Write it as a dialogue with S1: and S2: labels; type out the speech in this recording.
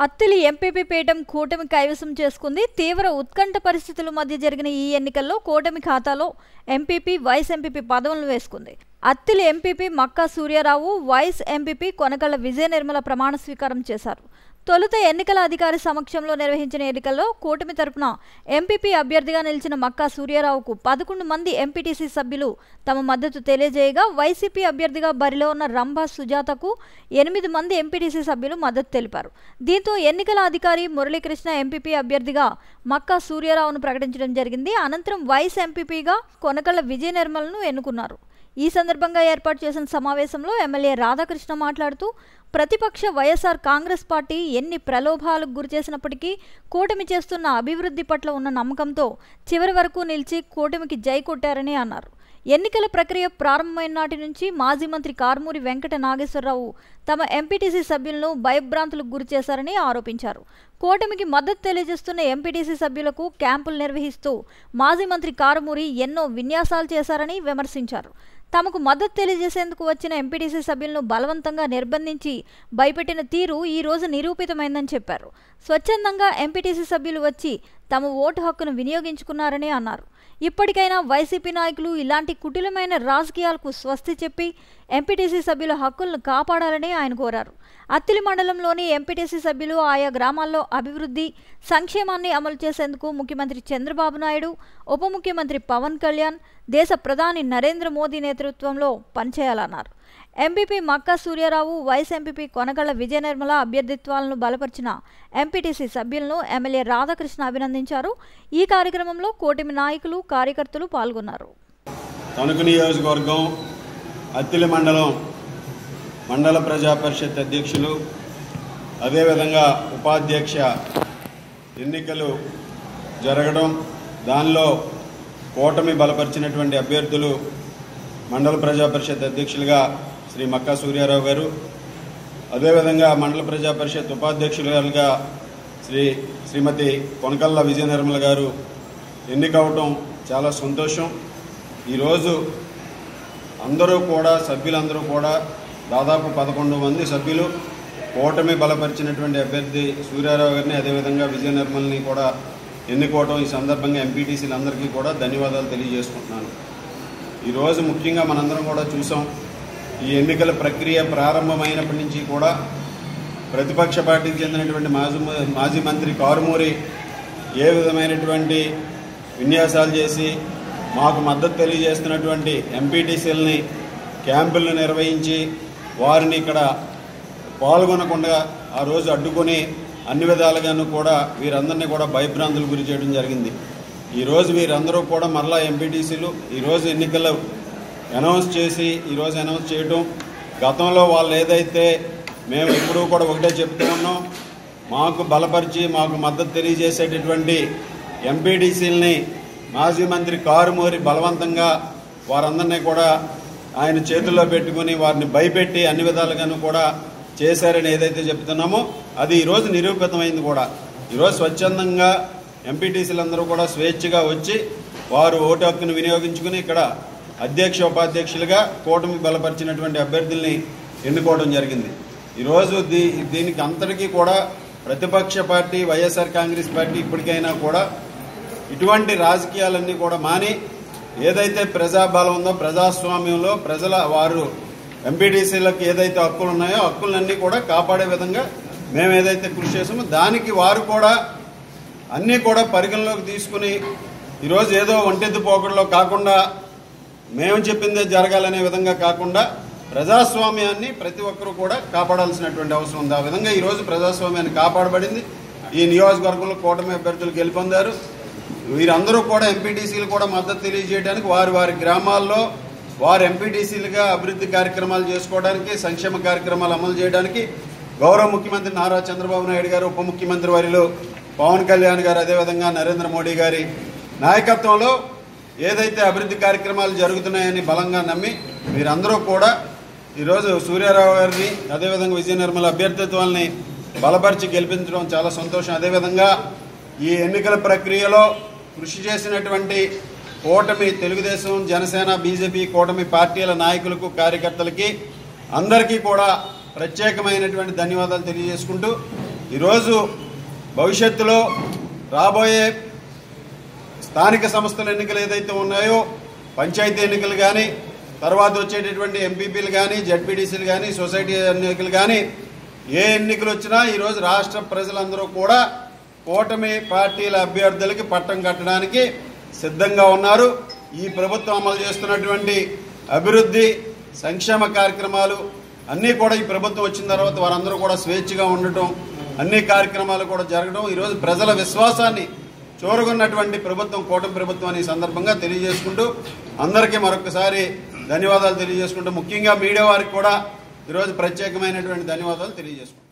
S1: Attili MPP పీఠం కూటమి కైవసం చేసుకుంది. తీవ్ర ఉత్కంఠ పరిస్థితుల మధ్య జరిగిన ఈ ఎన్నికల్లో కూటమి ఖాతాలో ఎంపీపీ, వైస్ ఎంపీపీ పదవులను వేసుకుంది. అత్తిలి ఎంపీపీ మక్కా సూర్యారావు, వైస్ ఎంపీపీ కొనకళ్ళ విజయ నిర్మల ప్రమాణ స్వీకారం చేశారు. తొలుత ఎన్నికల అధికారి సమక్షంలో నిర్వహించిన ఎన్నికల్లో కూటమి తరపున ఎంపీపీ అభ్యర్థిగా నిలిచిన మక్కా సూర్యారావుకు 11 మంది ఎంపీటీసీ సభ్యులు తమ మద్దతు తెలియజేయగా, వైసీపీ అభ్యర్థిగా బరిలో ఉన్న రంభా సుజాతకు 8 మంది ఎంపీటీసీ సభ్యులు మద్దతు తెలిపారు. దీంతో ఎన్నికల అధికారి మురళీకృష్ణ ఎంపీపీ అభ్యర్థిగా మక్కా సూర్యారావును ప్రకటించడం జరిగింది. అనంతరం వైస్ ఎంపీపీగా కొనకళ్ళ విజయ నిర్మలను ఎన్నుకున్నారు. ఈ సందర్భంగా ఏర్పాటు చేసిన సమావేశంలో ఎమ్మెల్యే రాధాకృష్ణ మాట్లాడుతూ, ప్రతిపక్ష వైఎస్ఆర్ కాంగ్రెస్ పార్టీ ఎన్ని ప్రలోభాలకు గురిచేసినప్పటికీ కూటమి చేస్తున్న అభివృద్ధి పట్ల ఉన్న నమ్మకంతో చివరి వరకు నిలిచి కూటమికి జై కొట్టారని అన్నారు. ఎన్నికల ప్రక్రియ ప్రారంభమైన నాటి నుంచి మాజీ మంత్రి కారుమూరి వెంకట నాగేశ్వరరావు తమ ఎంపీటీసీ సభ్యులను భయభ్రాంతులకు గురి చేశారని ఆరోపించారు. కూటమికి మద్దతు తెలియజేస్తున్న ఎంపీటీసీ సభ్యులకు క్యాంపులు నిర్వహిస్తూ మాజీ మంత్రి కారుమూరి ఎన్నో విన్యాసాలు చేశారని విమర్శించారు. తమకు మద్దతు తెలియజేసేందుకు వచ్చిన ఎంపీటీసీ సభ్యులను బలవంతంగా నిర్బంధించి భయపెట్టిన తీరు ఈ రోజు నిరూపితమైందని చెప్పారు. స్వచ్ఛందంగా ఎంపీటీసీ సభ్యులు వచ్చి తమ ఓటు హక్కును వినియోగించుకున్నారని అన్నారు. ఇప్పటికైనా వైసీపీ నాయకులు ఇలాంటి కుటిలమైన రాజకీయాలకు స్వస్తి చెప్పి ఎంపీటీసీ సభ్యుల హక్కులను కాపాడాలని ఆయన కోరారు. అత్తిలి మండలంలోని ఎంపీటీసీ సభ్యులు ఆయా గ్రామాల్లో అభివృద్ధి, సంక్షేమాన్ని అమలు చేసేందుకు ముఖ్యమంత్రి చంద్రబాబు నాయుడు, ఉప ముఖ్యమంత్రి పవన్ కళ్యాణ్, దేశ ప్రధాని నరేంద్ర మోదీ నేతృత్వంలో పనిచేయాలన్నారు. ఎంపీపీ మక్కా సూర్యారావు, వైస్ ఎంపీపీ కొనకళ్ళ విజయ నిర్మల అభ్యర్థిత్వాలను బలపరిచిన ఎంపీటీసీ సభ్యులను ఎమ్మెల్యే రాధాకృష్ణ అభినందించారు. ఈ కార్యక్రమంలో కూటమి నాయకులు, కార్యకర్తలు పాల్గొన్నారు.
S2: తణుకు నియోజకవర్గం అత్తిలి మండల ప్రజా పరిషత్ అధ్యక్షులు, అదేవిధంగా ఉపాధ్యక్ష ఎన్నికలు జరగడం, దానిలో కూటమి బలపరిచినటువంటి అభ్యర్థులు మండల ప్రజా పరిషత్ అధ్యక్షులుగా శ్రీ మక్కా సూర్యారావు గారు, అదేవిధంగా మండల ప్రజా పరిషత్ ఉపాధ్యక్షులుగా శ్రీమతి కొనకళ్ళ విజయ నిర్మల గారు ఎన్నికవటం చాలా సంతోషం. ఈరోజు సభ్యులందరూ కూడా దాదాపు 11 మంది సభ్యులు కూటమి బలపరిచినటువంటి అభ్యర్థి సూర్యారావు గారిని, అదేవిధంగా విజయ నిర్మల్ని కూడా ఎన్నుకోవటం, ఈ సందర్భంగా ఎంపీటీసీలందరికీ కూడా ధన్యవాదాలు తెలియజేసుకుంటున్నాను. ఈరోజు ముఖ్యంగా మనందరం కూడా చూసాం, ఈ ఎన్నికల ప్రక్రియ ప్రారంభమైనప్పటి నుంచి కూడా ప్రతిపక్ష పార్టీకి చెందినటువంటి మాజీ మంత్రి కారుమూరి ఏ విధమైనటువంటి విన్యాసాలు చేసి మాకు మద్దతు తెలియజేస్తున్నటువంటి ఎంపీటీసీలని క్యాంపులను నిర్వహించి వారిని ఇక్కడ పాల్గొనకుండా ఆ రోజు అడ్డుకొని అన్ని విధాలుగాను కూడా వీరందరినీ కూడా భయభ్రాంతులకు గురి చేయడం జరిగింది. ఈరోజు వీరందరూ కూడా మరలా ఎంపీటీసీలు ఈరోజు ఎన్నికలు అనౌన్స్ చేయడం, గతంలో వాళ్ళు ఏదైతే మేము ఎప్పుడూ కూడా ఒకటే చెప్తున్నాం, మాకు బలపరిచి మాకు మద్దతు తెలియజేసేటటువంటి ఎంపీటీసీలని మాజీ మంత్రి కారుమూరి బలవంతంగా వారందరినీ కూడా ఆయన చేతుల్లో పెట్టుకుని వారిని భయపెట్టి అన్ని విధాలుగాను కూడా చేశారని ఏదైతే చెప్తున్నామో అది ఈరోజు నిరూపితమైంది. కూడా ఈరోజు స్వచ్ఛందంగా ఎంపీటీసీలందరూ కూడా స్వేచ్ఛగా వచ్చి వారు ఓటు హక్కును వినియోగించుకుని ఇక్కడ అధ్యక్ష, ఉపాధ్యక్షులుగా కూటమి బలపరిచినటువంటి అభ్యర్థుల్ని ఎన్నుకోవడం జరిగింది. ఈరోజు దీనికి అంతటికీ కూడా ప్రతిపక్ష పార్టీ వైఎస్ఆర్ కాంగ్రెస్ పార్టీ ఇప్పటికైనా కూడా ఇటువంటి రాజకీయాలన్నీ కూడా మాని ఏదైతే ప్రజాబలం ఉందో, ప్రజాస్వామ్యంలో వారు ఎంపీటీసీలకు ఏదైతే హక్కులు ఉన్నాయో హక్కులన్నీ కూడా కాపాడే విధంగా మేము ఏదైతే కృషి చేసామో దానికి వారు కూడా అన్నీ కూడా పరిగణలోకి తీసుకుని ఈరోజు ఏదో ఒంటెద్దు పోకడలో కాకుండా మేము చెప్పిందే జరగాలనే విధంగా కాకుండా ప్రజాస్వామ్యాన్ని ప్రతి ఒక్కరూ కూడా కాపాడాల్సినటువంటి అవసరం ఉంది. ఆ విధంగా ఈరోజు ప్రజాస్వామ్యాన్ని కాపాడబడింది. ఈ నియోజకవర్గంలో కూటమి అభ్యర్థులు గెలుపొందారు. వీరందరూ కూడా ఎంపీటీసీలు కూడా మద్దతు తెలియజేయడానికి వారి గ్రామాల్లో వారు ఎంపీటీసీలుగా అభివృద్ధి కార్యక్రమాలు చేసుకోవడానికి, సంక్షేమ కార్యక్రమాలు అమలు చేయడానికి గౌరవ ముఖ్యమంత్రి నారా చంద్రబాబు నాయుడు గారు, ఉప ముఖ్యమంత్రి వర్యులు పవన్ కళ్యాణ్ గారు, అదేవిధంగా నరేంద్ర మోడీ గారి నాయకత్వంలో ఏదైతే అభివృద్ధి కార్యక్రమాలు జరుగుతున్నాయని బలంగా నమ్మి మీరందరూ కూడా ఈరోజు సూర్యారావు గారిని, అదేవిధంగా విజయ నిర్మల అభ్యర్థిత్వాలని బలపరిచి గెలిపించడం చాలా సంతోషం. అదేవిధంగా ఈ ఎన్నికల ప్రక్రియలో కృషి చేసినటువంటి కూటమి తెలుగుదేశం, జనసేన, బీజేపీ కూటమి పార్టీల నాయకులకు, కార్యకర్తలకి అందరికీ కూడా ప్రత్యేకమైనటువంటి ధన్యవాదాలు తెలియజేసుకుంటూ ఈరోజు భవిష్యత్తులో రాబోయే స్థానిక సంస్థల ఎన్నికలు ఏదైతే ఉన్నాయో, పంచాయతీ ఎన్నికలు కానీ, తర్వాత వచ్చేటటువంటి ఎంపీపీలు కానీ, జడ్పీటీసీలు కానీ, సొసైటీ ఎన్నికలు కానీ, ఏ ఎన్నికలు వచ్చినా ఈరోజు రాష్ట్ర ప్రజలందరూ కూడా కూటమి పార్టీల అభ్యర్థులకి పట్టం కట్టడానికి సిద్ధంగా ఉన్నారు. ఈ ప్రభుత్వం అమలు చేస్తున్నటువంటి అభివృద్ధి సంక్షేమ కార్యక్రమాలు అన్నీ కూడా ఈ ప్రభుత్వం వచ్చిన తర్వాత వారందరూ కూడా స్వేచ్ఛగా ఉండటం, అన్ని కార్యక్రమాలు కూడా జరగడం, ఈరోజు ప్రజల విశ్వాసాన్ని చూరగొన్నటువంటి ప్రభుత్వం కూటమి ప్రభుత్వం అనే సందర్భంగా తెలియజేసుకుంటూ అందరికీ మరొకసారి ధన్యవాదాలు తెలియజేసుకుంటూ, ముఖ్యంగా మీడియా వారికి కూడా ఈరోజు ప్రత్యేకమైనటువంటి ధన్యవాదాలు తెలియజేసుకుంటాం.